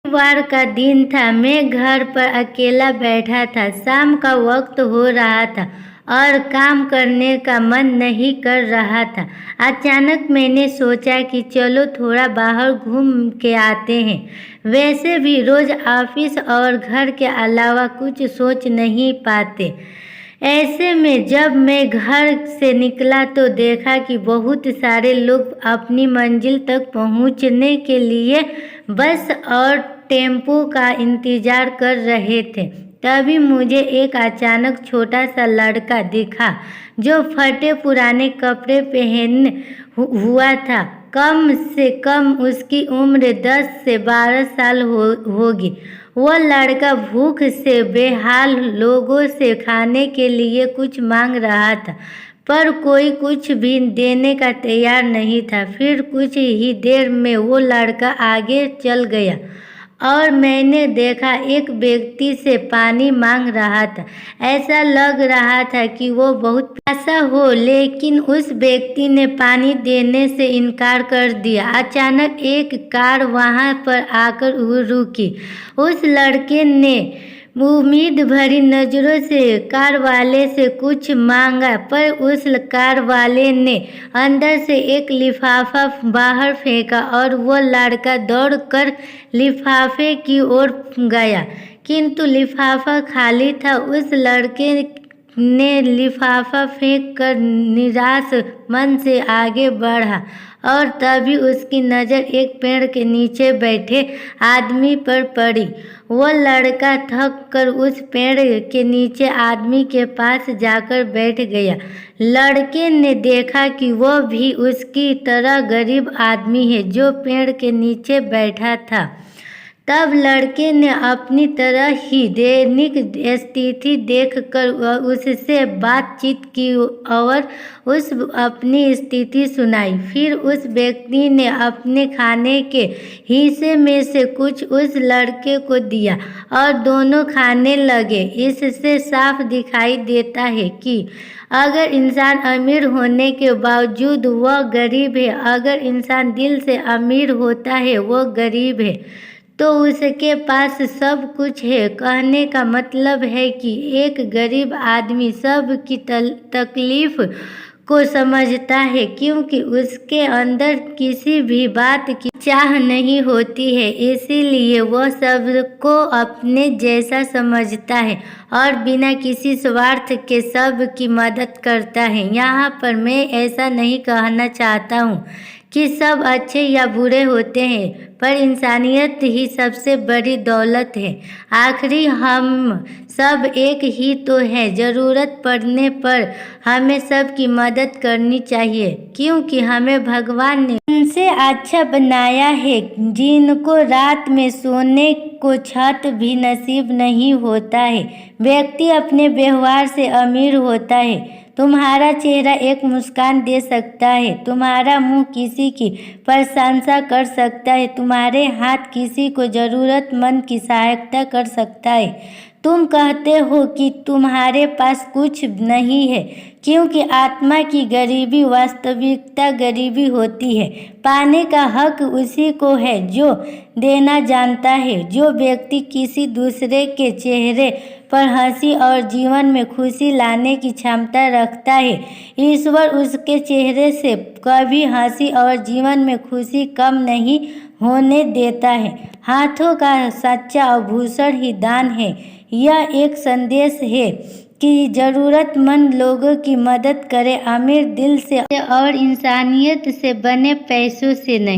रविवार का दिन था। मैं घर पर अकेला बैठा था। शाम का वक्त हो रहा था और काम करने का मन नहीं कर रहा था। अचानक मैंने सोचा कि चलो थोड़ा बाहर घूम के आते हैं। वैसे भी रोज ऑफिस और घर के अलावा कुछ सोच नहीं पाते। ऐसे में जब मैं घर से निकला तो देखा कि बहुत सारे लोग अपनी मंजिल तक पहुंचने के लिए बस और टेम्पो का इंतजार कर रहे थे। तभी मुझे एक अचानक छोटा सा लड़का दिखा जो फटे पुराने कपड़े पहने हुआ था। कम से कम उसकी उम्र 10 से 12 साल होगी। वह लड़का भूख से बेहाल लोगों से खाने के लिए कुछ मांग रहा था, पर कोई कुछ भी देने का तैयार नहीं था। फिर कुछ ही देर में वो लड़का आगे चल गया और मैंने देखा एक व्यक्ति से पानी मांग रहा था। ऐसा लग रहा था कि वो बहुत प्यासा हो, लेकिन उस व्यक्ति ने पानी देने से इनकार कर दिया। अचानक एक कार वहां पर आकर रुकी। उस लड़के ने उम्मीद भरी नजरों से कार वाले से कुछ मांगा, पर उस कार वाले ने अंदर से एक लिफाफा बाहर फेंका और वो लड़का दौड़कर लिफाफे की ओर गया, किंतु लिफाफा खाली था। उस लड़के ने लिफाफा फेंक कर निराश मन से आगे बढ़ा और तभी उसकी नज़र एक पेड़ के नीचे बैठे आदमी पर पड़ी। वो लड़का थक कर उस पेड़ के नीचे आदमी के पास जाकर बैठ गया। लड़के ने देखा कि वह भी उसकी तरह गरीब आदमी है जो पेड़ के नीचे बैठा था। तब लड़के ने अपनी तरह ही दैनिक स्थिति देखकर उससे बातचीत की और उस अपनी स्थिति सुनाई। फिर उस व्यक्ति ने अपने खाने के हिस्से में से कुछ उस लड़के को दिया और दोनों खाने लगे। इससे साफ दिखाई देता है कि अगर इंसान अमीर होने के बावजूद वह गरीब है, अगर इंसान दिल से अमीर होता है वह गरीब है, तो उसके पास सब कुछ है। कहने का मतलब है कि एक गरीब आदमी सब की तकलीफ को समझता है, क्योंकि उसके अंदर किसी भी बात की चाह नहीं होती है। इसीलिए वह सबको अपने जैसा समझता है और बिना किसी स्वार्थ के सब की मदद करता है। यहाँ पर मैं ऐसा नहीं कहना चाहता हूँ कि सब अच्छे या बुरे होते हैं, पर इंसानियत ही सबसे बड़ी दौलत है। आखिरी हम सब एक ही तो हैं। ज़रूरत पड़ने पर हमें सबकी मदद करनी चाहिए, क्योंकि हमें भगवान ने उनसे अच्छा बनाया है जिनको रात में सोने को छत भी नसीब नहीं होता है। व्यक्ति अपने व्यवहार से अमीर होता है। तुम्हारा चेहरा एक मुस्कान दे सकता है, तुम्हारा मुंह किसी की प्रशंसा कर सकता है, तुम्हारे हाथ किसी को ज़रूरतमंद की सहायता कर सकता है। तुम कहते हो कि तुम्हारे पास कुछ नहीं है, क्योंकि आत्मा की गरीबी वास्तविकता गरीबी होती है। पाने का हक उसी को है जो देना जानता है। जो व्यक्ति किसी दूसरे के चेहरे पर हंसी और जीवन में खुशी लाने की क्षमता रखता है, ईश्वर उसके चेहरे से कभी हंसी और जीवन में खुशी कम नहीं होने देता है। हाथों का सच्चा आभूषण ही दान है। यह एक संदेश है कि ज़रूरतमंद लोगों की मदद करें, अमीर दिल से और इंसानियत से बने पैसों से नहीं।